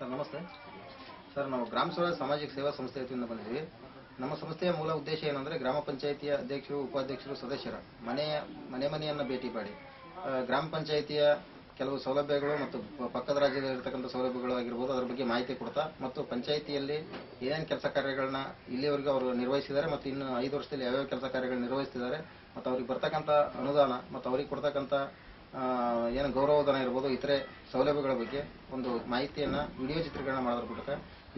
Sir ನಮಸ್ತೆ sir, ನಾವು ಗ್ರಾಮ ಸ್ವರಾಜ್ ಸಾಮಾಜಿಕ ಸೇವಾ ಸಂಸ್ಥೆಯಿಂದ ಬಂದಿದ್ದೀವಿ. ನಮ್ಮ ಸಂಸ್ಥೆಯ ಮೂಲ ಉದ್ದೇಶ ಏನಂದರೆ ಗ್ರಾಮ ಪಂಚಾಯಿತಿಯ ಅಧ್ಯಕ್ಷರು, ಉಪಾಧ್ಯಕ್ಷರು, ಸದಸ್ಯರ ಮನೆಯನ್ನು ಭೇಟಿ ಮಾಡಿ ಗ್ರಾಮ ಪಂಚಾಯಿತಿಯ ಕೆಲವು ಸೌಲಭ್ಯಗಳು ಮತ್ತು ಪಕ್ಕದ ರಾಜ್ಯದಲ್ಲಿರ್ತಕ್ಕಂಥ ಸೌಲಭ್ಯಗಳು ಆಗಿರ್ಬೋದು ಅದರ ಬಗ್ಗೆ ಮಾಹಿತಿ ಕೊಡ್ತಾ ಮತ್ತು ಪಂಚಾಯಿತಿಯಲ್ಲಿ ಏನೇನು ಕೆಲಸ ಕಾರ್ಯಗಳನ್ನ ಇಲ್ಲಿವರೆಗೂ ಅವರು ನಿರ್ವಹಿಸಿದ್ದಾರೆ ಮತ್ತು ಇನ್ನು 5 ವರ್ಷದಲ್ಲಿ ಯಾವ್ಯಾವ ಕೆಲಸ ಕಾರ್ಯಗಳು ನಿರ್ವಹಿಸ್ತಿದ್ದಾರೆ ಮತ್ತು ಅವ್ರಿಗೆ ಬರ್ತಕ್ಕಂಥ ಅನುದಾನ ಮತ್ತು ಅವ್ರಿಗೆ ಕೊಡ್ತಕ್ಕಂಥ ಏನು ಗೌರವಧನ ಇರ್ಬೋದು ಇತರೆ ಸೌಲಭ್ಯಗಳ ಬಗ್ಗೆ ಒಂದು ಮಾಹಿತಿಯನ್ನು ವಿಡಿಯೋ ಚಿತ್ರೀಕರಣ ಮಾಡೋದ್ರ ಮೂಲಕ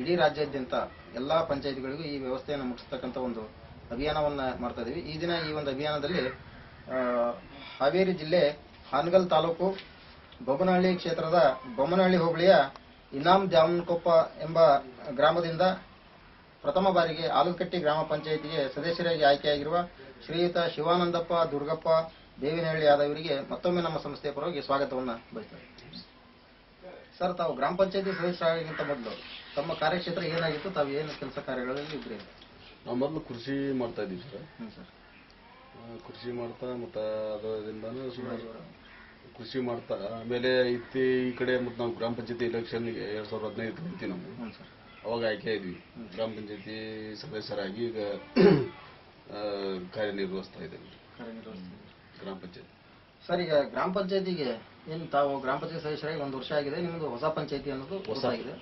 ಇಡೀ ರಾಜ್ಯಾದ್ಯಂತ ಎಲ್ಲ ಪಂಚಾಯಿತಿಗಳಿಗೂ ಈ ವ್ಯವಸ್ಥೆಯನ್ನು ಮುಗಿಸ್ತಕ್ಕಂಥ ಒಂದು ಅಭಿಯಾನವನ್ನು ಮಾಡ್ತಾ ಇದ್ದೀವಿ. ಈ ದಿನ ಈ ಒಂದು ಅಭಿಯಾನದಲ್ಲಿ ಹಾವೇರಿ ಜಿಲ್ಲೆ ಹಾನಗಲ್ ತಾಲೂಕು ಬೊಮ್ಮನಹಳ್ಳಿ ಕ್ಷೇತ್ರದ ಬೊಮ್ಮನಹಳ್ಳಿ ಹೋಬಳಿಯ ಇನಾಮ್ ದ್ಯಾಮನಕೊಪ್ಪ ಎಂಬ ಗ್ರಾಮದಿಂದ ಪ್ರಥಮ ಬಾರಿಗೆ ಆಲೂಕಟ್ಟಿ ಗ್ರಾಮ ಪಂಚಾಯಿತಿಗೆ ಸದಸ್ಯರಾಗಿ ಆಯ್ಕೆಯಾಗಿರುವ ಶ್ರೀಯುತ ಶಿವಾನಂದಪ್ಪ ದುರ್ಗಪ್ಪ ದೇವಿನಹಳ್ಳಿ ಆದವರಿಗೆ ಮತ್ತೊಮ್ಮೆ ನಮ್ಮ ಸಂಸ್ಥೆಯ ಪರವಾಗಿ ಸ್ವಾಗತವನ್ನು ಬಯಸ್ತಾರೆ. ಸರ್, ತಾವು ಗ್ರಾಮ ಪಂಚಾಯತಿ ಸದಸ್ಯರಾಗಿಂತ ಮೊದಲು ತಮ್ಮ ಕಾರ್ಯಕ್ಷೇತ್ರ ಏನಾಗಿತ್ತು? ತಾವು ಏನು ಕೆಲಸ ಕಾರ್ಯಗಳಲ್ಲಿ ಇದ್ರಿ? ನಾವು ಮೊದಲು ಕೃಷಿ ಮಾಡ್ತಾ ಇದ್ದೀವಿ ಸರ್. ಸರ್, ಕೃಷಿ ಮಾಡ್ತಾ ಮತ್ತು ಅದರಿಂದಾನು ಸುಮಾರು ಕೃಷಿ ಮಾಡ್ತಾ ಆಮೇಲೆ ಈ ಕಡೆ ಮತ್ತು ನಾವು ಗ್ರಾಮ ಪಂಚಾಯತಿ ಎಲೆಕ್ಷನ್ಗೆ 2015 ನಿಂತೀವಿ ನಾವು. ಅವಾಗ ಆಯ್ಕೆ ಇದ್ವಿ ಗ್ರಾಮ ಪಂಚಾಯತಿ ಸದಸ್ಯರಾಗಿ. ಈಗ ಕಾರ್ಯನಿರ್ವಹಿಸ್ತಾ ಇದ್ದೇವೆ ಗ್ರಾಮ ಪಂಚಾಯತಿ. ಸರ್, ಈಗ ಗ್ರಾಮ ಪಂಚಾಯತಿಗೆ ಏನು ತಾವು ಗ್ರಾಮ ಪಂಚಾಯತ್ ಸದಸ್ಯರಾಗಿ 1 ವರ್ಷ ಆಗಿದೆ. ನಿಮ್ಮದು ಹೊಸ ಪಂಚಾಯತಿ ಅನ್ನೋದು ಹೊಸಾಗಿದೆ.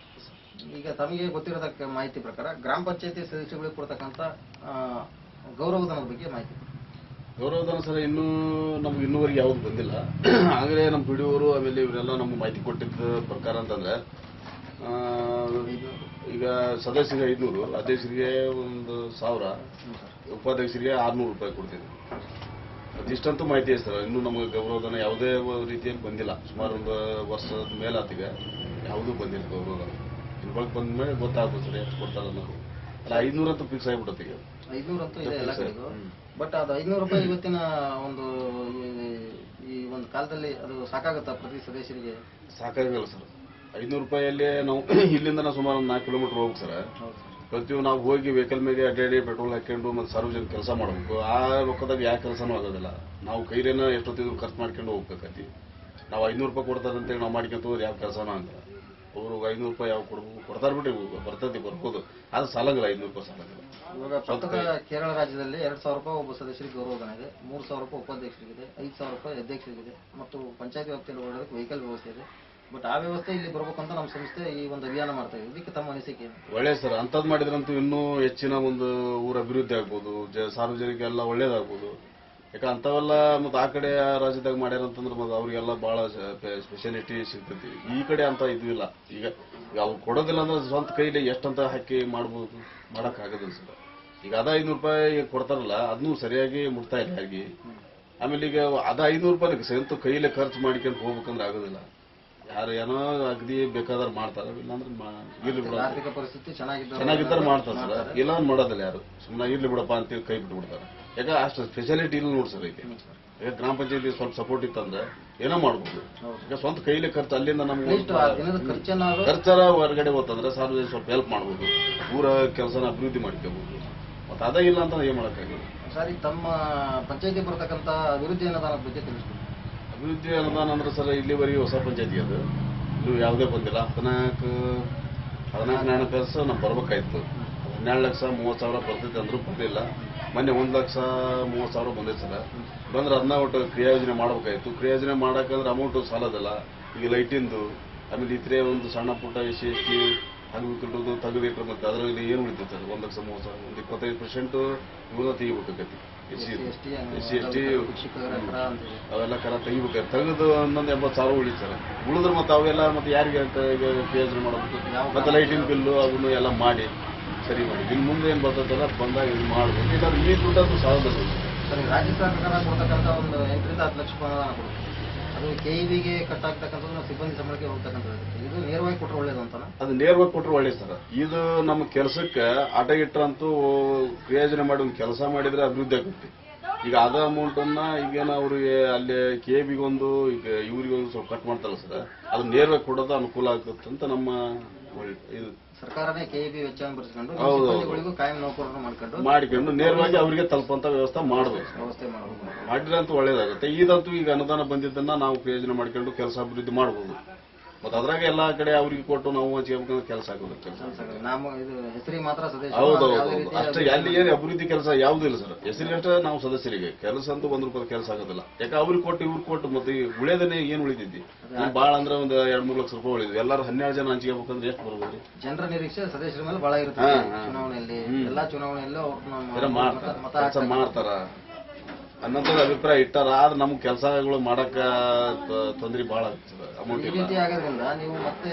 ಈಗ ತಮಗೆ ಗೊತ್ತಿರೋದಕ್ಕೆ ಮಾಹಿತಿ ಪ್ರಕಾರ ಗ್ರಾಮ ಪಂಚಾಯತಿ ಸದಸ್ಯಗಳಿಗೆ ಕೊಡ್ತಕ್ಕಂಥ ಗೌರವಧನದ ಬಗ್ಗೆ ಮಾಹಿತಿ. ಗೌರವಧನ ಸರ್ ಇನ್ನೂ ನಮ್ಗೆ ಇನ್ನೂವರೆಗೆ ಯಾವುದು ಬಂದಿಲ್ಲ. ಆಗಲೇ ನಮ್ಮ ಪಿಡಿಯವರು ಆಮೇಲೆ ಇವರೆಲ್ಲ ನಮ್ಗೆ ಮಾಹಿತಿ ಕೊಟ್ಟಿದ್ದ ಪ್ರಕಾರ ಅಂತಂದ್ರೆ ಈಗ ಸದಸ್ಯರಿಗೆ 500, ಅಧ್ಯಕ್ಷರಿಗೆ 1000, ಉಪಾಧ್ಯಕ್ಷರಿಗೆ 600 ರೂಪಾಯಿ ಕೊಡ್ತಿದ್ವಿ. ಅದಿಷ್ಟಂತೂ ಮಾಹಿತಿ ಇದೆ ಸರ್. ಇನ್ನೂ ನಮಗೆ ಗೌರವಧನ ಯಾವುದೇ ರೀತಿಯಲ್ಲಿ ಬಂದಿಲ್ಲ. ಸುಮಾರು 1 ವರ್ಷದ ಮೇಲೆ ಆತಿಗೆ ಯಾವುದೂ ಬಂದಿಲ್ಲ ಗೌರವಧನ. ಇನ್ನು ಬಗ್ಗೆ ಬಂದ ಮೇಲೆ ಗೊತ್ತಾಗ್ಬೋದು ಸರ್ ಎಷ್ಟು ಕೊಡ್ತಾರೆ ಅನ್ನೋದು. ಅಲ್ಲ 500 ಅಂತೂ ಫಿಕ್ಸ್ ಆಗಿಬಿಡುತ್ತೆ. ಈಗ 500 ಅಂತೂ ಇದೆ ಎಲ್ಲ ಕಡೆಗೂ. ಬಟ್ ಅದು 500 ರೂಪಾಯಿ ಇವತ್ತಿನ ಒಂದು ಈ ಒಂದು ಕಾಲದಲ್ಲಿ ಅದು ಸಾಕಾಗುತ್ತಾ ಪ್ರತಿ ಸದಸ್ಯರಿಗೆ? ಸಾಕಾಗಲ್ಲ ಸರ್. 500 ರೂಪಾಯಿಯಲ್ಲಿ ನಾವು ಇಲ್ಲಿಂದ ನಾವು ಸುಮಾರು 4 ಕಿಲೋಮೀಟರ್ ಹೋಗ್ಬೇಕು ಸರ್. ಪ್ರತಿಯೊಂದು ನಾವು ಹೋಗಿ ವೆಹಿಕಲ್ ಮೇಲೆ ಅಡ್ಡಾಡಿ ಪೆಟ್ರೋಲ್ ಹಾಕೊಂಡು ಮತ್ತು ಸಾರ್ವಜನಿಕ ಕೆಲಸ ಮಾಡಬೇಕು. ಆ ರೊಕ್ಕದಾಗ ಯಾವ ಕೆಲಸನೂ ಆಗೋದಿಲ್ಲ. ನಾವು ಕೈಲೇನ ಎಷ್ಟೊತ್ತಿದ್ರು ಖರ್ಚು ಮಾಡ್ಕೊಂಡು ಹೋಗ್ಬೇಕತಿ. ನಾವು 500 ರೂಪಾಯಿ ಕೊಡ್ತಾರೆ ಅಂತೇಳಿ ನಾವು ಮಾಡ್ಕೊಂತ ಹೋದ್ರೆ ಯಾವ ಕೆಲಸನೂ ಆಗಲ್ಲ. ಅವರು 500 ರೂಪಾಯಿ ಯಾವ ಕೊಡ್ತಾರೆ ಬಿಟ್ರಿ ಬರ್ತೈತಿ ಬರ್ಬೋದು. ಅದು ಸಾಲಂಗಿಲ್ಲ. 500 ರೂಪಾಯಿ ಸಾಲಂಗಿಲ್ಲ. ಇವಾಗ ಪ್ರಸ್ತುತ ಕೇರಳ ರಾಜ್ಯದಲ್ಲಿ 2000 ರೂಪಾಯಿ ಒಬ್ಬ ಸದಸ್ಯರಿಗೆ ಗೌರವಧನ ಇದೆ, 3000 ರೂಪಾಯಿ ಉಪಾಧ್ಯಕ್ಷರಿಗಿದೆ, 5000 ರೂಪಾಯಿ ಅಧ್ಯಕ್ಷರಿಗಿದೆ ಮತ್ತು ಪಂಚಾಯತಿ ವ್ಯಾಪ್ತಿಯಲ್ಲಿ ಓಡೋದಕ್ಕೆ ವೆಹಿಕಲ್ ವ್ಯವಸ್ಥೆ ಇದೆ. ಬಟ್ ಆ ವ್ಯವಸ್ಥೆ ಇಲ್ಲಿ ಬರ್ಬೇಕಂತ ನಮ್ಮ ಸಂಸ್ಥೆ ಈ ಒಂದು ಅಭಿಯಾನ ಮಾಡ್ತಾ ಇದೆ. ಇದಕ್ಕೆ ತಮ್ಮ ಅನಿಸಿಕೆ ಏನು? ಒಳ್ಳೆ ಸರ್. ಅಂಥದ್ದು ಮಾಡಿದ್ರಂತೂ ಇನ್ನೂ ಹೆಚ್ಚಿನ ಒಂದು ಊರ ಅಭಿವೃದ್ಧಿ ಆಗ್ಬೋದು, ಸಾರ್ವಜನಿಕ ಎಲ್ಲ ಒಳ್ಳೇದಾಗ್ಬೋದು. ಯಾಕೆ ಅಂಥವೆಲ್ಲ ಮತ್ತು ಆ ಕಡೆ ರಾಜ್ಯದಾಗ ಮಾಡ್ಯಾರಂತಂದ್ರೆ ಮತ್ತು ಅವ್ರಿಗೆಲ್ಲ ಭಾಳ ಸ್ಪೆಷಾಲಿಟಿ ಸಿಗ್ತೈತಿ. ಈ ಕಡೆ ಅಂತ ಇದು ಇಲ್ಲ. ಈಗ ಅವ್ರು ಕೊಡೋದಿಲ್ಲ ಅಂದ್ರೆ ಸ್ವಂತ ಕೈಲಿ ಎಷ್ಟಂತ ಹಾಕಿ ಮಾಡ್ಬೋದು, ಮಾಡೋಕ್ಕಾಗೋದಿಲ್ಲ ಸರ್. ಈಗ ಅದ 500 ರೂಪಾಯಿ ಕೊಡ್ತಾರಲ್ಲ ಅದನ್ನೂ ಸರಿಯಾಗಿ ಮುಟ್ತಾ ಇಲ್ಲ ಯಾರಿಗೆ. ಆಮೇಲೆ ಈಗ ಅದ 500 ರೂಪಾಯಿ ಸ್ವಂತ ಕೈಲೇ ಖರ್ಚು ಮಾಡ್ಕೊಂಡು ಹೋಗ್ಬೇಕಂದ್ರೆ ಆಗೋದಿಲ್ಲ. ಯಾರು ಏನೋ ಅಗದಿ ಬೇಕಾದ್ರೆ ಮಾಡ್ತಾರೆ, ಇಲ್ಲಾಂದ್ರೆ ಇರ್ಲಿ ಬಿಡ. ಆರ್ಥಿಕ ಪರಿಸ್ಥಿತಿ ಚೆನ್ನಾಗಿದ್ದಾರೆ ಮಾಡ್ತಾರೆ ಸರ್. ಇಲ್ಲ ಮಾಡೋದಿಲ್ಲ ಯಾರು. ಸುಮ್ಮನೆ ಇರ್ಲಿ ಬಿಡಪ್ಪ ಅಂತೇಳಿ ಕೈ ಬಿಟ್ಟು ಬಿಡ್ತಾರೆ. ಯಾಕೆ ಅಷ್ಟು ಸ್ಪೆಷಾಲಿಟಿ ಇಲ್ಲ ನೋಡಿ ಸರ್. ಈಗ ಗ್ರಾಮ ಪಂಚಾಯತಿ ಸ್ವಲ್ಪ ಸಪೋರ್ಟ್ ಇತ್ತಂದ್ರೆ ಏನೋ ಮಾಡ್ಬೋದು. ಈಗ ಸ್ವಂತ ಕೈಲಿ ಖರ್ಚು ಅಲ್ಲಿಂದ ನಮ್ಗೆ ಖರ್ಚರ ಹೊರಗಡೆ ಹೋಗ್ತಂದ್ರೆ ಸಾರ್ವಜನಿಕ ಸ್ವಲ್ಪ ಹೆಲ್ಪ್ ಮಾಡ್ಬೋದು, ಊರ ಕೆಲಸನ ಅಭಿವೃದ್ಧಿ ಮಾಡ್ಕೋಬಹುದು. ಮತ್ತೆ ಅದೇ ಇಲ್ಲ ಅಂತ ಏನ್ ಮಾಡೋಕ್ಕಾಗಿಲ್ಲ ಸರ್. ಈಗ ತಮ್ಮ ಪಂಚಾಯತಿ ಬರ್ತಕ್ಕಂಥ ಅಭಿವೃದ್ಧಿ ಅನುದಾನದ ಬಗ್ಗೆ ತಿಳಿಸ್ತೀವಿ. ಅಭಿವೃದ್ಧಿ ಅನುದಾನ ಅಂದ್ರೆ ಸರ್ ಇಲ್ಲಿವರೆಗೆ ಹೊಸ ಪಂಚಾಯತಿ ಅದು ಇಲ್ಲೂ ಯಾವುದೇ ಬಂದಿಲ್ಲ. 14 ಕೆಲಸ ನಮ್ಗೆ ಬರ್ಬೇಕಾಯ್ತು. 12,30,000 ಬರ್ತೈತೆ ಅಂದ್ರೂ ಬಂದಿಲ್ಲ. ಮೊನ್ನೆ 1,30,000 ಬಂದೈತೆ ಸರ್. ಬಂದ್ರೆ ಅದನ್ನ ಒಟ್ಟು ಕ್ರಿಯಾಯೋಜನೆ ಮಾಡ್ಬೇಕಾಯ್ತು. ಕ್ರಿಯಾಯೋಜನೆ ಮಾಡಕ್ಕಂದ್ರೆ ಅಮೌಂಟು ಸಾಲೋದಿಲ್ಲ. ಈಗ ಲೈಟಿಂದು ಆಮೇಲೆ ಇತರೆ ಒಂದು ಸಣ್ಣ ಪುಟ್ಟ SC ಆಗಬೇಕಿರೋದು ತೆಗೆದಿಟ್ರೆ ಮತ್ತೆ ಅದರಲ್ಲಿ ಏನು ಉಳಿತೈತೆ ಸರ್? 1,30,000 ಒಂದು 25% ಇವನ್ನ ತೆಗಿಬೇಕಾಗೈತಿ. SC ST ಅವೆಲ್ಲ ಕರ ತೆಗಿಬೇಕಾಯ್ತು. ತೆಗೆದು 1,80,000 ಉಳಿತಾರೆ. ಉಳಿದ್ರೆ ಮತ್ತೆ ಅವೆಲ್ಲ ಮತ್ತೆ ಯಾರಿಗೆ ಕ್ರಿಯಾಯೋಜನೆ ಮಾಡಬೇಕು? ಮತ್ತೆ ಲೈಟಿನ ಬಿಲ್ಲು ಅವನು ಎಲ್ಲ ಮಾಡಿ ಸರಿ ಮಾಡಿ ಇನ್ನು ಮುಂದೆ ಏನು ಬರ್ತದಲ್ಲ ಬಂದಾಗ ಇದು ಮಾಡ್ಬೋದು. ಇಲ್ಲಾಂದ್ರೆ ಈ ದುಡ್ಡದು ಸಾಲದ ಸರಿ. ರಾಜ್ಯ ಸರ್ಕಾರ ಕೊಡ್ತಕ್ಕಂಥ ಒಂದು 8 ರಿಂದ 10 ಲಕ್ಷ ಅನುದಾನ ಕೊಡುತ್ತೆ. ಅದು KEBಗೆ ಕಟ್ಟಾಗ್ತಕ್ಕಂಥದ್ದು ಸಿಬ್ಬಂದಿ ಸಂಬಳಕ್ಕೆ ಹೋಗ್ತಕ್ಕಂಥದ್ದು. ಇದು ನೇರವಾಗಿ ಕೊಟ್ಟರೆ ಒಳ್ಳೇದು ಅಂತಾನ? ಅದು ನೇರವಾಗಿ ಕೊಟ್ಟರೆ ಒಳ್ಳೇದು ಸರ್. ಇದು ನಮ್ಮ ಕೆಲಸಕ್ಕೆ ಆಟ ಇಟ್ಟರಂತೂ ಕ್ರಿಯಾಯೋಜನೆ ಮಾಡಿ ಒಂದು ಕೆಲಸ ಮಾಡಿದ್ರೆ ಅಭಿವೃದ್ಧಿ ಆಗುತ್ತೆ. ಈಗ ಅದ ಅಮೌಂಟನ್ನ ಈಗೇನು ಅವ್ರಿಗೆ ಅಲ್ಲಿ KEBಗೊಂದು ಈಗ ಇವ್ರಿಗೊಂದು ಸ್ವಲ್ಪ ಕಟ್ ಮಾಡ್ತಾರಲ್ಲ ಸರ್, ಅದು ನೇರವಾಗಿ ಕೊಡೋದು ಅನುಕೂಲ ಆಗುತ್ತೆ ಅಂತ ನಮ್ಮ ಇದು. ಸರ್ಕಾರನೇ KEB ವೆಚ್ಚವನ್ನು ಭರಿಸಿಕೊಂಡು ಕಾಯಂ ನೌಕರರು ಮಾಡ್ಕೊಂಡು ನೇರವಾಗಿ ಅವರಿಗೆ ತಲುಪಂತ ವ್ಯವಸ್ಥೆ ಮಾಡಬೇಕು. ಮಾಡಿದ್ರಂತೂ ಒಳ್ಳೇದಾಗುತ್ತೆ. ಇದಂತೂ ಈಗ ಅನುದಾನ ಬಂದಿದ್ದನ್ನ ನಾವು ಪ್ರಯೋಜನ ಮಾಡ್ಕೊಂಡು ಕೆಲಸ ಅಭಿವೃದ್ಧಿ ಮಾಡಬಹುದು. ಮತ್ತೆ ಅದ್ರಾಗ ಎಲ್ಲಾ ಕಡೆ ಅವ್ರಿಗೆ ಕೊಟ್ಟು ನಾವು ಹಂಚ್ಕೋಬೇಕಂದ್ರೆ ಕೆಲಸ ಆಗೋದು ಕೆಲಸ. ನಾವು ಇದು ಹೆಸರಿಗೆ ಮಾತ್ರ ಸದಸ್ಯ. ಹೌದೌದು, ಅಷ್ಟೇ. ಅಲ್ಲಿ ಏನು ಅಭಿವೃದ್ಧಿ ಕೆಲಸ ಯಾವುದೂ ಇಲ್ಲ ಸರ್. ಹೆಸರಿಗಷ್ಟೇ ನಾವು ಸದಸ್ಯರಿಗೆ ಕೆಲಸ ಅಂತೂ 1 ರೂಪಾಯಿ ಕೆಲಸ ಆಗೋದಿಲ್ಲ. ಯಾಕೆ ಅವ್ರಿಗೆ ಕೊಟ್ಟು ಇವ್ರಿಗೆ ಕೊಟ್ಟು ಮತ್ತೆ ಉಳಿಯೋದನ್ನೇ ಏನು ಉಳಿದಿದ್ದಿ ಭಾಳ ಅಂದ್ರೆ ಒಂದು 2-3 ಲಕ್ಷ ರೂಪಾಯಿ ಉಳಿದ್ವಿ. ಎಲ್ಲರೂ 12 ಜನ ಹಂಚ್ಕೋಬೇಕಂದ್ರೆ ಎಷ್ಟು ಬರ್ಬೋದು? ಜನರ ನಿರೀಕ್ಷೆ ಸದಸ್ಯರ ಮೇಲೆ ಬಹಳ ಇರುತ್ತೆ. ಚುನಾವಣೆಯಲ್ಲಿ ಎಲ್ಲಾ ಚುನಾವಣೆಯಲ್ಲೂ ಕೆಲಸ ಮಾಡ್ತಾರ ಅನ್ನೋದ್ರ ಅಭಿಪ್ರಾಯ ಇಟ್ಟಾರ. ಆದ್ರೆ ನಮ್ಗೆ ಕೆಲಸಗಳು ಮಾಡಕ್ಕ ತೊಂದ್ರೆ ಬಹಳ ಆಗ್ತದೆ. ಅಮೌಂಟ್ ಈ ರೀತಿ ಆಗೋದ್ರಿಂದ ನೀವು ಮತ್ತೆ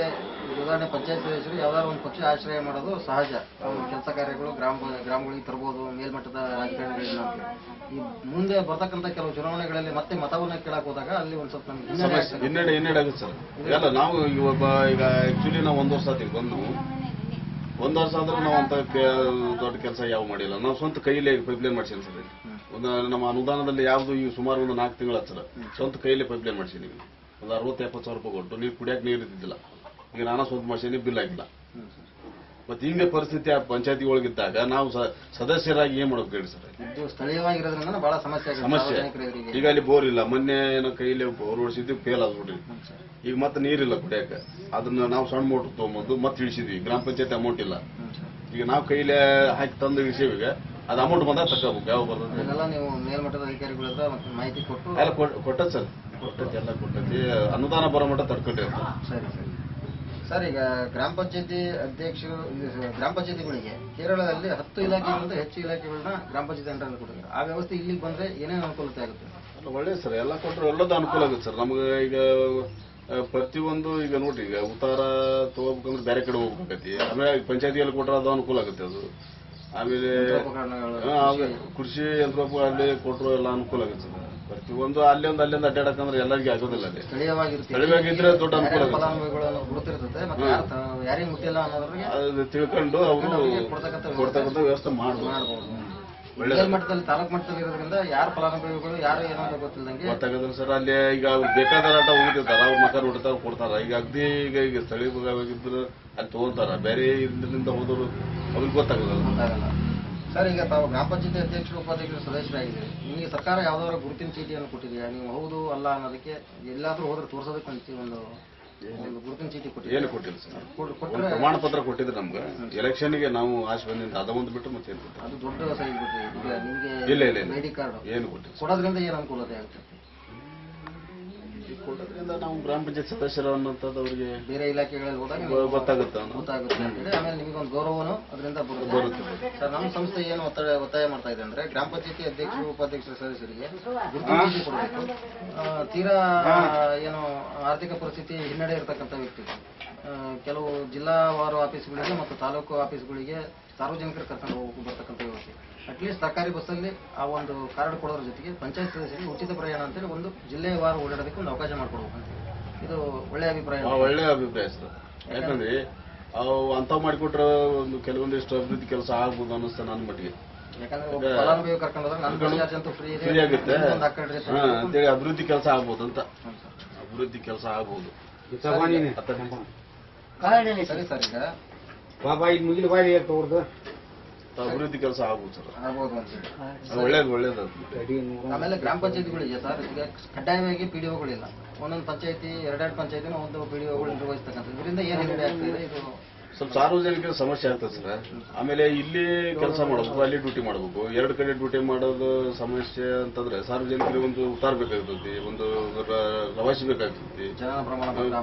ಉದಾಹರಣೆ ಪಂಚಾಯತ್ ಸದಸ್ಯರು ಯಾವ್ದಾದ್ರು ಒಂದು ಪಕ್ಷ ಆಶ್ರಯ ಮಾಡೋದು ಸಹಜ. ಕೆಲಸ ಕಾರ್ಯಗಳು ಗ್ರಾಮಗಳಿಗೆ ತರಬಹುದು, ಮೇಲ್ಮಟ್ಟದ ರಾಜಕಾರಣಿಗಳಿಲ್ಲ. ಈ ಮುಂದೆ ಬರ್ತಕ್ಕಂಥ ಕೆಲವು ಚುನಾವಣೆಗಳಲ್ಲಿ ಮತ್ತೆ ಮತವನ್ನ ಕೇಳಕ್ ಹೋದಾಗ ಅಲ್ಲಿ ಒಂದ್ ಸ್ವಲ್ಪ ಹಿನ್ನಡೆ ಆಗುತ್ತೆ ಸರ್. ಎಲ್ಲ ನಾವು ಈಗ ಆಕ್ಚುಲಿ ನಾವು 1 ವರ್ಷ ಆತೀವಿ ಬಂದು. 1 ವರ್ಷ ಆದ್ರೂ ನಾವು ಅಂತ ದೊಡ್ಡ ಕೆಲಸ ಯಾವ ಮಾಡಿಲ್ಲ. ನಾವು ಸ್ವಂತ ಕೈಲೇ ಪೈಪ್ಲೈನ್ ಮಾಡ್ಸೀನಿ ಸರ್. ನಮ್ಮ ಅನುದಾನದಲ್ಲಿ ಯಾವ್ದು ಈಗ ಸುಮಾರು ಒಂದು 4 ತಿಂಗಳ ಸರ್ ಸ್ವಂತ ಕೈಲೇ ಪೈಪ್ಲೈನ್ ಮಾಡ್ಸೀನಿ. ಒಂದು 60-70 ಸಾವಿರ ರೂಪಾಯಿ ಕೊಟ್ಟು ನೀರು ಕುಡಿಯಕ್ಕೆ ನೀರು ಇದ್ದಿದ್ದಿಲ್ಲ. ಈಗ ನಾನಾ ಸ್ವಂತ ಮಾಡ್ಸೀನಿ, ಬಿಲ್ ಆಗಿಲ್ಲ. ಮತ್ತೆ ಹಿಂಗೆ ಪರಿಸ್ಥಿತಿ ಆ ಪಂಚಾಯತಿ ಒಳಗಿದ್ದಾಗ ನಾವು ಸದಸ್ಯರಾಗಿ ಏನ್ ಮಾಡೋದು ಹೇಳಿ ಸರ್? ಇದು ಸ್ಥಳೀಯವಾಗಿರೋದ್ರಿಂದ ಬಹಳ ಸಮಸ್ಯೆ. ಈಗ ಅಲ್ಲಿ ಬೋರ್ ಇಲ್ಲ. ಮೊನ್ನೆ ಏನೋ ಕೈಲಿ ಬೋರ್ ಓಡಿಸಿದ್ವಿ, ಫೇಲ್ ಆಗ್ಬಿಟ್ರಿ. ಈಗ ಮತ್ತೆ ನೀರಿಲ್ಲ ಕುಡಿಯಕ್ಕೆ. ಅದನ್ನ ನಾವು ಸಣ್ಣ ಮೋಟರ್ ತಗೊಂಬಂದು ಮತ್ತೆ ಇಳಿಸಿದ್ವಿ. ಗ್ರಾಮ ಪಂಚಾಯತಿ ಅಮೌಂಟ್ ಇಲ್ಲ. ಈಗ ನಾವು ಕೈಲೇ ಹಾಕಿ ತಂದು ಇಳಿಸೀವಿ. ಈಗ ಅದು ಅಮೌಂಟ್ ಬಂದಾಗ ತಗೋಬೇಕು. ಯಾವ ಬರ್ತದೆ ಇದೆಲ್ಲ ನೀವು ಮೇಲ್ಮಟ್ಟದ ಅಧಿಕಾರಿಗಳ ಹತ್ರ ಮಾಹಿತಿ ಕೊಟ್ಟು ಎಲ್ಲ ಕೊಟ್ಟದ್ ಸರ್. ಎಲ್ಲ ಕೊಟ್ಟತಿ. ಅನುದಾನ ಬರೋ ಮಟ್ಟ ತಡ್ಕೊಂಡಿರ್ತಾರೆ. ಸರಿ ಸರಿ ಸರ್. ಈಗ ಗ್ರಾಮ ಪಂಚಾಯತಿ ಅಧ್ಯಕ್ಷರು ಗ್ರಾಮ ಪಂಚಾಯತಿಗಳಿಗೆ ಕೇರಳದಲ್ಲಿ 10 ಇಲಾಖೆಗಳಿಂದ ಹೆಚ್ಚು ಇಲಾಖೆಗಳನ್ನ ಗ್ರಾಮ ಪಂಚಾಯತಿ ಅಂಡರ್ ಕೊಟ್ಟಿದ್ದಾರೆ. ಆ ವ್ಯವಸ್ಥೆ ಇಲ್ಲಿಗೆ ಬಂದ್ರೆ ಏನೇನು ಅನುಕೂಲತೆ ಆಗುತ್ತೆ? ಒಳ್ಳೇದು ಸರ್. ಎಲ್ಲ ಕೊಟ್ಟರು ಎಲ್ಲದೂ ಅನುಕೂಲ ಆಗುತ್ತೆ ಸರ್. ನಮ್ಗೆ ಈಗ ಪ್ರತಿಯೊಂದು ಈಗ ನೋಡ್ರಿ, ಈಗ ಉತ್ತಾರ ತಗೋಬೇಕಂದ್ರೆ ಬೇರೆ ಕಡೆ ಹೋಗ್ಬೇಕತಿ. ಆಮೇಲೆ ಪಂಚಾಯತಿಯಲ್ಲಿ ಕೊಟ್ಟರೆ ಅದು ಅನುಕೂಲ ಆಗುತ್ತೆ. ಅದು ಆಮೇಲೆ ಕೃಷಿ ಯಂತ್ರೋಪಕರಣಗಳಲ್ಲಿ ಕೊಟ್ಟರು ಎಲ್ಲ ಅನುಕೂಲ ಆಗುತ್ತೆ ಸರ್. ಪ್ರತಿಯೊಂದು ಅಲ್ಲಿಂದ ಅಡ್ಡಾಡಕಂದ್ರೆ ಎಲ್ಲರಿಗೂ ಆಗೋದಿಲ್ಲ. ಅಲ್ಲಿ ಸ್ಥಳೀಯವಾಗಿದ್ರೆ ದೊಡ್ಡ ಅನುಕೂಲ ಆಗುತ್ತೆ. ತಿಳ್ಕೊಂಡು ಅವರು ಕೊಡ್ತಕ್ಕಂಥ ವ್ಯವಸ್ಥೆ ಮಾಡಬಹುದು. ಮಟ್ಟದಲ್ಲಿ ತಾಲೂಕು ಮಟ್ಟದಲ್ಲಿ ಇರೋದ್ರಿಂದ ಯಾರು ಫಲಾನುಭವಿಗಳು ಯಾರು ಏನೋ ಗೊತ್ತಿಲ್ಲದಂಗೆ ಗೊತ್ತಾಗೋದಿಲ್ಲ ಸರ್. ಅಲ್ಲಿ ಈಗ ಅವ್ರು ಬೇಕಾದ ಆಟ ಹೋಗಿರ್ತಾರ, ಅವ್ರ ಮಕ್ಕ ನೋಡ್ತಾರ ಕೊಡ್ತಾರ. ಈಗ ಅಗ್ದಿ ಈಗ ಸ್ಥಳೀಯ ಭಾಗವಾಗಿದ್ರು ಅಲ್ಲಿ ತಗೊಂತಾರ. ಬೇರೆ ಇದರಿಂದ ಹೋದವರು ಅವ್ರಿಗೆ ಗೊತ್ತಾಗಲ್ಲ. ಸರ್, ಈಗ ತಾವು ಗ್ರಾಮ ಪಂಚಾಯತಿ ಅಧ್ಯಕ್ಷರು ಉಪಾಧ್ಯಕ್ಷರು ಸದಸ್ಯರಾಗಿದ್ದೀರಿ. ನಿಮಗೆ ಸರ್ಕಾರ ಯಾವ್ದಾದ್ರು ಗುರುತಿನ ಚೀಟಿಯನ್ನು ಕೊಟ್ಟಿದೆಯಾ? ನೀವು ಹೌದು ಅಲ್ಲ ಅನ್ನೋದಕ್ಕೆ ಎಲ್ಲಾದ್ರೂ ಹೋದ್ರೆ ತೋರ್ಸೋದಕ್ಕೆ ಒಂದು ಗುರುತಿನ ಚೀಟಿ ಕೊಟ್ಟಿದೆ? ಏನು ಕೊಟ್ಟಿಲ್ಲ ಸರ್. ಪ್ರಮಾಣ ಪತ್ರ ಕೊಟ್ಟಿದ್ರೆ ನಮ್ಗೆ ಎಲೆಕ್ಷನ್ಗೆ ನಾವು ಆಶೆ ಬಂದಿಂದ ಅದೊಂದು ಬಿಟ್ಟು ಮತ್ತೆ ಏನು ಕೊಟ್ಟಿಲ್ಲ. ಅದು ದೊಡ್ಡ ಸೈಜ್ ಬಿಟ್ರಿ. ಈಗ ನಿಮಗೆ ಇಲ್ಲ ಐಡಿ ಕಾರ್ಡ್ ಏನು ಕೊಟ್ಟಿಲ್ಲ. ಕೊಡೋದ್ರಿಂದ ಏನು ಅನುಕೂಲತೆ ಆಗುತ್ತೆ? ಕೊಡೋದ್ರಿಂದ ನಾವು ಗ್ರಾಮ ಪಂಚಾಯತ್ ಸದಸ್ಯರು ಅನ್ನೋಂಥದ್ದು ಅವರಿಗೆ ಬೇರೆ ಇಲಾಖೆಗಳಲ್ಲಿ ಹೋದಾಗ ಗೊತ್ತಾಗುತ್ತೆ ಅಂತೇಳಿ. ಆಮೇಲೆ ನಿಮಗೊಂದು ಗೌರವನು ಅದರಿಂದ ಬರುತ್ತೆ. ಸರ್, ನಮ್ಮ ಸಂಸ್ಥೆ ಏನು ಒತ್ತಾಯ ಮಾಡ್ತಾ ಇದೆ ಅಂದ್ರೆ ಗ್ರಾಮ ಪಂಚಾಯತಿ ಅಧ್ಯಕ್ಷರು ಉಪಾಧ್ಯಕ್ಷರ ಸದಸ್ಯರಿಗೆ ಗುರುತಿನ ಚೀಟಿ ಕೊಡಬೇಕು. ತೀರಾ ಏನು ಆರ್ಥಿಕ ಪರಿಸ್ಥಿತಿ ಹಿನ್ನಡೆ ಇರತಕ್ಕಂಥ ವ್ಯಕ್ತಿಗಳು ಕೆಲವು ಜಿಲ್ಲಾವಾರು ಆಫೀಸ್ಗಳಿಗೆ ಮತ್ತು ತಾಲೂಕು ಆಫೀಸ್ಗಳಿಗೆ ಸಾರ್ವಜನಿಕರು ಕರ್ಕೊಂಡು ಹೋಗಿ ಬರ್ತಕ್ಕಂಥ ವ್ಯವಸ್ಥೆ. ಅಟ್ಲೀಸ್ಟ್ ಸರ್ಕಾರಿ ಬಸ್ಸಲ್ಲಿ ಆ ಒಂದು ಕಾರ್ಡ್ ಕೊಡೋದ್ರ ಜೊತೆಗೆ ಪಂಚಾಯತ್ ಸದಸ್ಯರಿಗೆ ಉಚಿತ ಪ್ರಯಾಣ ಅಂತೇಳಿ ಒಂದು ಜಿಲ್ಲೆವಾರು ಓಡಾಡೋದಕ್ಕೆ ಒಂದು ಅವಕಾಶ ಮಾಡ್ಕೊಡ್ಬೇಕು. ಇದು ಒಳ್ಳೆ ಅಭಿಪ್ರಾಯ. ಒಳ್ಳೆ ಅಭಿಪ್ರಾಯ ಸರ್. ಯಾಕಂದ್ರೆ ಅವು ಅಂಥವು ಮಾಡಿಕೊಟ್ರೆ ಒಂದು ಕೆಲವೊಂದಿಷ್ಟು ಅಭಿವೃದ್ಧಿ ಕೆಲಸ ಆಗ್ಬೋದು ಅನ್ನಿಸ್ತಾ ನನ್ನ ಮಟ್ಟಿಗೆ. ಯಾಕಂದ್ರೆ ಫಲಾನುಭವಿ ಕರ್ಕೊಂಡು ಹೋದ್ರೆ ನನ್ನ ಚಾರ್ಜ್ ಫ್ರೀ ಆಗುತ್ತೆ ಅಂತೇಳಿ ಅಭಿವೃದ್ಧಿ ಕೆಲಸ ಆಗ್ಬೋದು ಅಂತ. ಅಭಿವೃದ್ಧಿ ಕೆಲಸ ಆಗ್ಬೋದು. ಸರಿ ಸರ್. ಈಗ ಅಭಿವೃದ್ಧಿ ಕೆಲಸ ಆಗ್ಬೋದು ಸರ್. ಒಳ್ಳೇದು. ಆಮೇಲೆ ಗ್ರಾಮ ಪಂಚಾಯತಿಗಳಿಗೆ ಸರ್ ಈಗ ಕಡ್ಡಾಯವಾಗಿ PDOಗಳಿಲ್ಲ. ಒಂದೊಂದು ಪಂಚಾಯತಿ 2 ಪಂಚಾಯತಿನ ಒಂದು PDOಗಳು ನಿರ್ವಹಿಸ್ತಕ್ಕಂಥ. ಇದರಿಂದ ಏನು ಹಿನ್ನಡೆ ಆಗ್ತದೆ? ಇದು ಸ್ವಲ್ಪ ಸಾರ್ವಜನಿಕರ ಸಮಸ್ಯೆ ಆಗ್ತದೆ ಸರ್. ಆಮೇಲೆ ಇಲ್ಲಿ ಕೆಲಸ ಮಾಡಬೇಕು, ಅಲ್ಲಿ ಡ್ಯೂಟಿ ಮಾಡಬೇಕು. 2 ಕಡೆ ಡ್ಯೂಟಿ ಮಾಡೋದು ಸಮಸ್ಯೆ ಅಂತಂದ್ರೆ ಸಾರ್ವಜನಿಕರಿಗೆ ಒಂದು ಉತ್ತಾರ ಬೇಕಾಗ್ತೈತಿ, ಒಂದು ರವಾಸಿ ಬೇಕಾಗ್ತೈತಿ, ಪ್ರಮಾಣ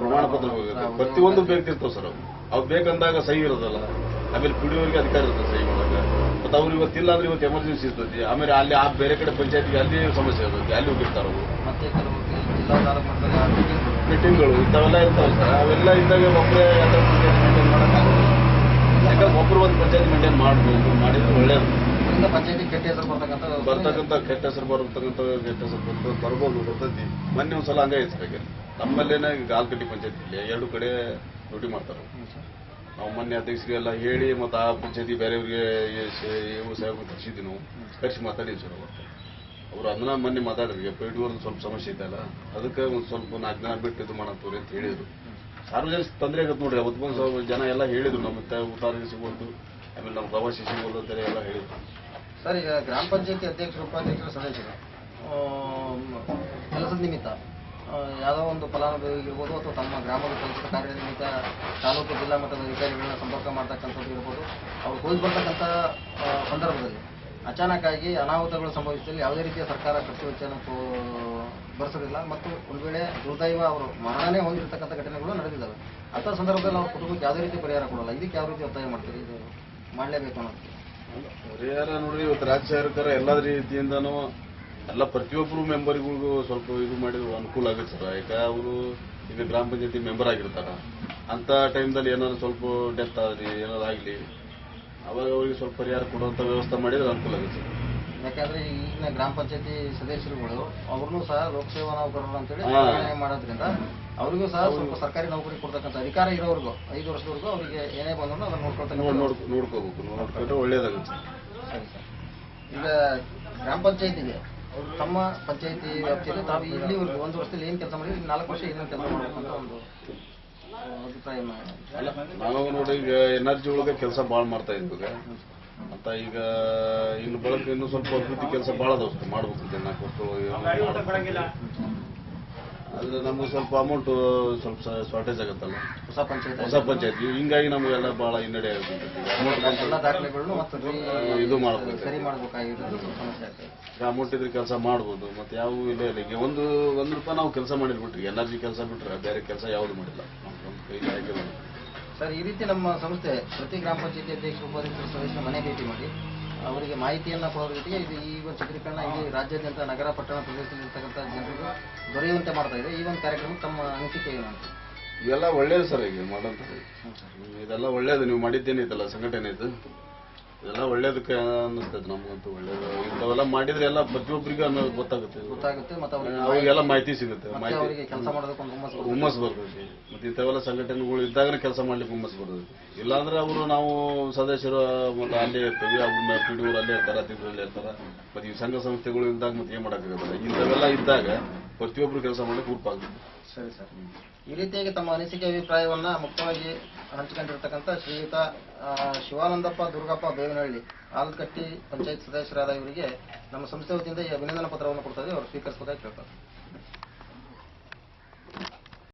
ಪತ್ರ ಬೇಕಾಗ್ತದೆ. ಪ್ರತಿಯೊಂದು ಬೇಕಿರ್ತಾವ ಸರ್. ಅವು ಬೇಕಂದಾಗ ಸಹಿ ಇರೋದಲ್ಲ. ಆಮೇಲೆ PDOಗೆ ಅಧಿಕಾರ ಇರ್ತದೆ ಸಹಿ ಮಾಡಾಗ. ಮತ್ತೆ ಅವ್ರು ಇವತ್ತಿಲ್ಲ ಅಂದ್ರೆ ಇವತ್ತು ಎಮರ್ಜೆನ್ಸಿ ಇರ್ತೈತಿ. ಆಮೇಲೆ ಅಲ್ಲಿ ಆ ಬೇರೆ ಕಡೆ ಪಂಚಾಯತಿಗೆ ಅಲ್ಲಿ ಸಮಸ್ಯೆ ಇರ್ತೈತಿ, ಅಲ್ಲಿ ಹೋಗಿರ್ತಾರ ಅವರು. ಮತ್ತೆ ಕೆಲವು ಜಿಲ್ಲಾ ತಾಲೂಕು ಮಟ್ಟದಲ್ಲಿ ಮೀಟಿಂಗ್ಗಳು ಇಂಥವೆಲ್ಲ ಇರ್ತಾವೆ ಸರ್. ಅವೆಲ್ಲ ಇದ್ದಾಗ ಒಬ್ಬರೇ ಮೇಂಟೈನ್ ಮಾಡೋಕ್ಕಾಗೋದು. ಯಾಕಂದ್ರೆ ಒಬ್ಬರು ಒಂದು ಪಂಚಾಯತಿ ಮೇಂಟೈನ್ ಮಾಡ್ಬೋದು, ಮಾಡಿದ್ರೆ ಒಳ್ಳೇದು. ಪಂಚಾಯತಿ ಕೆಟ್ಟ ಹೆಸರು ಬರ್ತಕ್ಕಂಥ ಕೆಟ್ಟ ಹೆಸರು ಬರ್ಬೋದು ಬರ್ತೈತಿ. ಮೊನ್ನೆ ಒಂದ್ಸಲ ಹಂಗೆ ಐತೆ ಸರ್. ನಮ್ಮಲ್ಲೇನ ಈಗ ಆಲ್ಕಟ್ಟಿ ಪಂಚಾಯತಿಲಿ 2 ಕಡೆ ಡ್ಯೂಟಿ ಮಾಡ್ತಾರೆ. ನಾವು ಮೊನ್ನೆ ಅಧ್ಯಕ್ಷರಿಗೆಲ್ಲ ಹೇಳಿ ಮತ್ತು ಆ ಪಂಚಾಯತಿ ಬೇರೆಯವ್ರಿಗೆ ಸಾಹೇಬ್ ಕರ್ಸಿದ್ವಿ. ನಾವು ಕರ್ಸಿ ಮಾತಾಡಿದ್ವಿ ಸರ್. ಅವರು ಅದನ್ನ ಮೊನ್ನೆ ಮಾತಾಡಿದ್ರಿ PDOರ್ದು ಸ್ವಲ್ಪ ಸಮಸ್ಯೆ ಇದೆಯಲ್ಲ, ಅದಕ್ಕೆ ಒಂದು ಸ್ವಲ್ಪ 4 ದಿನ ಬಿಟ್ಟು ಇದು ಮಾಡತ್ತವ್ರಿ ಅಂತ ಹೇಳಿದ್ರು. ಸಾರ್ವಜನಿಕ ತೊಂದರೆ ಆಗತ್ತೆ ನೋಡ್ರಿ. ಅವತ್ತು ಬಂದು ಜನ ಎಲ್ಲ ಹೇಳಿದ್ರು ನಮ್ಮ ಉತ್ತಾರಿಗೆ ಸಿಗೋದು, ಆಮೇಲೆ ನಮ್ಮ ಪ್ರವಾಸಿ ಸಿಗೋದು ಅಂತೇಳಿ ಎಲ್ಲ ಹೇಳಿದ್ರು. ಸರ್, ಈಗ ಗ್ರಾಮ ಪಂಚಾಯತಿ ಅಧ್ಯಕ್ಷರು ಉಪಾಧ್ಯಕ್ಷರು ಸದಸ್ಯರು ಕೆಲಸದ ನಿಮಿತ್ತ ಯಾವುದೋ ಒಂದು ಫಲಾನುಭವಿಗಿರ್ಬೋದು ಅಥವಾ ತಮ್ಮ ಗ್ರಾಮದ ಕೆಲಸದ ಕಾರ್ಯನಿಮಿತ್ತ ತಾಲೂಕು ಜಿಲ್ಲಾ ಮಟ್ಟದ ಅಧಿಕಾರಿಗಳನ್ನ ಸಂಪರ್ಕ ಮಾಡ್ತಕ್ಕಂಥದ್ದು ಇರ್ಬೋದು. ಅವ್ರು ಹೋಗಿ ಬರ್ತಕ್ಕಂಥ ಸಂದರ್ಭದಲ್ಲಿ ಅಚಾನಕ್ ಆಗಿ ಅನಾಹುತಗಳು ಸಂಭವಿಸಿದಲ್ಲಿ ಯಾವುದೇ ರೀತಿಯ ಸರ್ಕಾರ ಖರ್ಚು ವೆಚ್ಚವನ್ನು ಭರಿಸೋದಿಲ್ಲ ಮತ್ತು ಒಂದು ವೇಳೆ ದುರ್ದೈವ ಅವರು ಮರಣನೇ ಹೊಂದಿರತಕ್ಕಂಥ ಘಟನೆಗಳು ನಡೆದಿದ್ದಾವೆ. ಅಂಥ ಸಂದರ್ಭದಲ್ಲಿ ಅವ್ರ ಕುಟುಂಬಕ್ಕೆ ಯಾವುದೇ ರೀತಿ ಪರಿಹಾರ ಕೊಡೋಲ್ಲ. ಇದಕ್ಕೆ ಯಾವ ರೀತಿ ಒತ್ತಾಯ ಮಾಡ್ತೀರಿ? ಇದು ಮಾಡಲೇಬೇಕು ಅನ್ನೋದು ಪರಿಹಾರ ನೋಡ್ರಿ, ಇವತ್ತು ರಾಜ್ಯ ಸರ್ಕಾರ ಎಲ್ಲ ರೀತಿಯಿಂದನೂ ಎಲ್ಲ ಪ್ರತಿಯೊಬ್ಬರು ಮೆಂಬರ್ಗಳಿಗೂ ಸ್ವಲ್ಪ ಇದು ಮಾಡಿದ್ರು ಅನುಕೂಲ ಆಗುತ್ತೆ ಸರ್. ಯಾಕೆ ಅವರು ಈಗ ಗ್ರಾಮ ಪಂಚಾಯತಿ ಮೆಂಬರ್ ಆಗಿರ್ತಾರ, ಅಂತ ಟೈಮ್ದಲ್ಲಿ ಏನಾದ್ರು ಸ್ವಲ್ಪ ಡೆತ್ ಆಗಲಿ ಏನಾದ್ರು ಆಗಲಿ ಅವಾಗ ಅವರಿಗೆ ಸ್ವಲ್ಪ ಪರಿಹಾರ ಕೊಡುವಂಥ ವ್ಯವಸ್ಥೆ ಮಾಡಿದ್ರೆ ಅನುಕೂಲ ಆಗುತ್ತೆ ಸರ್. ಯಾಕಂದ್ರೆ ಈಗಿನ ಗ್ರಾಮ ಪಂಚಾಯತಿ ಸದಸ್ಯರುಗಳು ಅವ್ರನ್ನೂ ಸಹ ಲೋಕಸೇವಾ ನೌಕರರು ಅಂತೇಳಿ ನಿರ್ಣಯ ಮಾಡೋದ್ರಿಂದ ಅವರಿಗೂ ಸಹ ಸ್ವಲ್ಪ ಸರ್ಕಾರಿ ನೌಕರಿ ಕೊಡ್ತಕ್ಕಂಥ ಅಧಿಕಾರ ಇರೋವರೆಗೂ 5 ವರ್ಷದವರೆಗೂ ಅವರಿಗೆ ಏನೇ ಬಂದ್ರು ಅದನ್ನು ನೋಡ್ಕೋಬೇಕು, ನೋಡ್ಕೊಂಡ್ರೆ ಒಳ್ಳೇದಾಗುತ್ತೆ. ಸರಿ ಸರ್. ಈಗ ಗ್ರಾಮ ಪಂಚಾಯತಿಗೆ ತಮ್ಮ ಪಂಚಾಯತಿ ವ್ಯಾಪ್ತಿಯಲ್ಲಿ ತಾವು ಇಲ್ಲಿವರೆಗೂ 1 ವರ್ಷದಲ್ಲಿ ಏನು ಕೆಲಸ ಮಾಡಿದ್ರೆ 4 ವರ್ಷ ಏನೇನು ಕೆಲಸ ಮಾಡಬೇಕು ಅಂತ ಒಂದು ಅಭಿಪ್ರಾಯ ಅಲ್ಲ, ನಾವು ನೋಡಿ ಈಗ ಎನರ್ಜಿ ಒಳಗೆ ಕೆಲಸ ಭಾಳ ಮಾಡ್ತಾ ಇದ್ವಿ ಅಂತ. ಈಗ ಇನ್ನು ಬಳಕೆ ಇನ್ನೂ ಸ್ವಲ್ಪ ಅಭಿವೃದ್ಧಿ ಕೆಲಸ ಭಾಳ ಅದಾವ ಮಾಡ್ಬೇಕು. 4 ವರ್ಷ ಆದ್ರೆ ನಮ್ಗೆ ಸ್ವಲ್ಪ ಅಮೌಂಟ್ ಸ್ವಲ್ಪ ಶಾರ್ಟೇಜ್ ಆಗುತ್ತಲ್ಲ ಹೊಸ ಪಂಚಾಯತಿ. ಹಿಂಗಾಗಿ ನಮಗೆಲ್ಲ ಭಾಳ ಹಿನ್ನಡೆ ಆಗುತ್ತೆ. ಎಲ್ಲ ದಾಖಲೆಗಳನ್ನು ಇದು ಮಾಡ್ಬೇಕು, ಸರಿ ಮಾಡಬೇಕಾಗಿರೋದು ಸಮಸ್ಯೆ ಆಗ್ತದೆ. ಅಮೌಂಟ್ ಇದ್ರೆ ಕೆಲಸ ಮಾಡ್ಬೋದು. ಮತ್ತೆ ಯಾವ ಇಲ್ಲ ಇಲ್ಲ ಈಗ ಒಂದು ರೂಪಾಯಿ ನಾವು ಕೆಲಸ ಮಾಡಿರ್ಬಿಟ್ರಿ, ಎನರ್ಜಿ ಕೆಲಸ ಬಿಟ್ರೆ ಬೇರೆ ಕೆಲಸ ಯಾವುದು ಮಾಡಿಲ್ಲ ಕೈಲಿ ಹಾಕಿಲ್ಲ ಸರ್. ಈ ರೀತಿ ನಮ್ಮ ಸಂಸ್ಥೆ ಪ್ರತಿ ಗ್ರಾಮ ಪಂಚಾಯತಿ ಅಧ್ಯಕ್ಷರು ಉಪಾಧ್ಯಕ್ಷರು ಸದಸ್ಯರ ಮನೆ ಭೇಟಿ ಮಾಡಿ ಅವರಿಗೆ ಮಾಹಿತಿಯನ್ನು ಕೊಡೋದ್ರ ಜೊತೆಗೆ ಇದು ಈ ಒಂದು ಚಿತ್ರೀಕರಣ ಇಡೀ ರಾಜ್ಯಾದ್ಯಂತ ನಗರ ಪಟ್ಟಣ ಪ್ರದೇಶದಲ್ಲಿರ್ತಕ್ಕಂಥ ಜನರಿಗೆ ದೊರೆಯುವಂತೆ ಮಾಡ್ತಾ ಇದೆ. ಈ ಒಂದು ಕಾರ್ಯಕ್ರಮಕ್ಕೆ ತಮ್ಮ ಅನಿಸಿಕೆ ಏನು? ಇವೆಲ್ಲ ಒಳ್ಳೇದು ಸರ್. ಈಗ ಮಾಡೋಂಥ ಇದೆಲ್ಲ ಒಳ್ಳೇದು. ನೀವು ಮಾಡಿದ್ದೇನೈತಲ್ಲ ಸಂಘಟನೆ ಇದು, ಇದೆಲ್ಲ ಒಳ್ಳೇದಕ್ಕೆ ಅನ್ನಿಸ್ತೈತೆ ನಮಗಂತೂ. ಒಳ್ಳೇದು ಇಂಥವೆಲ್ಲ ಮಾಡಿದ್ರೆ ಎಲ್ಲ ಪ್ರತಿಯೊಬ್ಬರಿಗೂ ಗೊತ್ತಾಗುತ್ತೆ ಮತ್ತು ಅವ್ರಿಗೆಲ್ಲ ಮಾಹಿತಿ ಸಿಗುತ್ತೆ. ಅವರಿಗೆ ಕೆಲಸ ಮಾಡೋದಕ್ಕೆ ಒಂದು ಹುಮ್ಮಸ್ ಬರ್ತೈತಿ. ಮತ್ತೆ ಇಂಥವೆಲ್ಲ ಸಂಘಟನೆಗಳು ಇದ್ದಾಗನೇ ಕೆಲಸ ಮಾಡ್ಲಿಕ್ಕೆ ಹುಮ್ಮಸ್ ಬರ್ತೈತಿ. ಇಲ್ಲಾಂದ್ರೆ ಅವರು ನಾವು ಸದಸ್ಯರು ಮತ್ತೆ ಅಲ್ಲೇ ಇರ್ತೀವಿ, ಅವ್ರನ್ನ ಪಿಡಿಯವರು ಅಲ್ಲೇ ಇರ್ತಾರೆ, ಅತಿಥಿಗಳಲ್ಲಿ ಇರ್ತಾರೆ. ಮತ್ತೆ ಈ ಸಂಘ ಸಂಸ್ಥೆಗಳು ಇದ್ದಾಗ ಮತ್ತೆ ಏನ್ ಮಾಡೋಕ್ಕಾಗಲ್ಲ. ಇಂಥವೆಲ್ಲ ಇದ್ದಾಗ ಪ್ರತಿಯೊಬ್ಬರು ಕೆಲಸ ಮಾಡ್ಲಿಕ್ಕೆ ಉರುಪಾಗುತ್ತೆ. ಸರಿ ಸರ್. ಈ ರೀತಿಯಾಗಿ ತಮ್ಮ ಅನಿಸಿಕೆ ಅಭಿಪ್ರಾಯವನ್ನ ಮುಕ್ತವಾಗಿ ಹಂಚಿಕೊಂಡಿರ್ತಕ್ಕಂಥ ಶ್ರೀಯುತ ಶಿವಾನಂದಪ್ಪ ದುರ್ಗಪ್ಪ ಬೇವನಹಳ್ಳಿ ಆಲ್ಕಟ್ಟಿ ಪಂಚಾಯತ್ ಸದಸ್ಯರಾದ ಇವರಿಗೆ ನಮ್ಮ ಸಂಸ್ಥೆ ವತಿಯಿಂದ ಈ ಅಭಿನಂದನಾ ಪತ್ರವನ್ನು ಕೊಡ್ತಾ ಇದ್ದೀವಿ. ಅವರು ಸ್ವೀಕರಿಸಬೇಕಾಗಿ ಕೇಳ್ತಾರೆ.